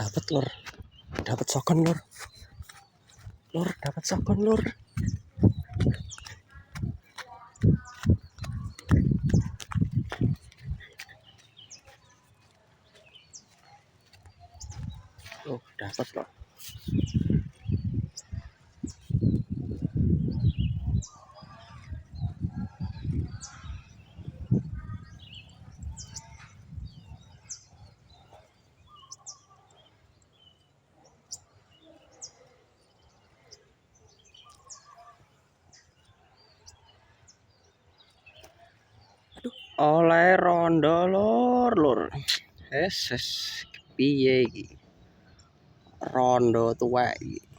dapat lur, dapat sokon lur, dapat sokon lur. Dapat lur. Oleh rondo lur. Piye iki? Rondo tuwek iki.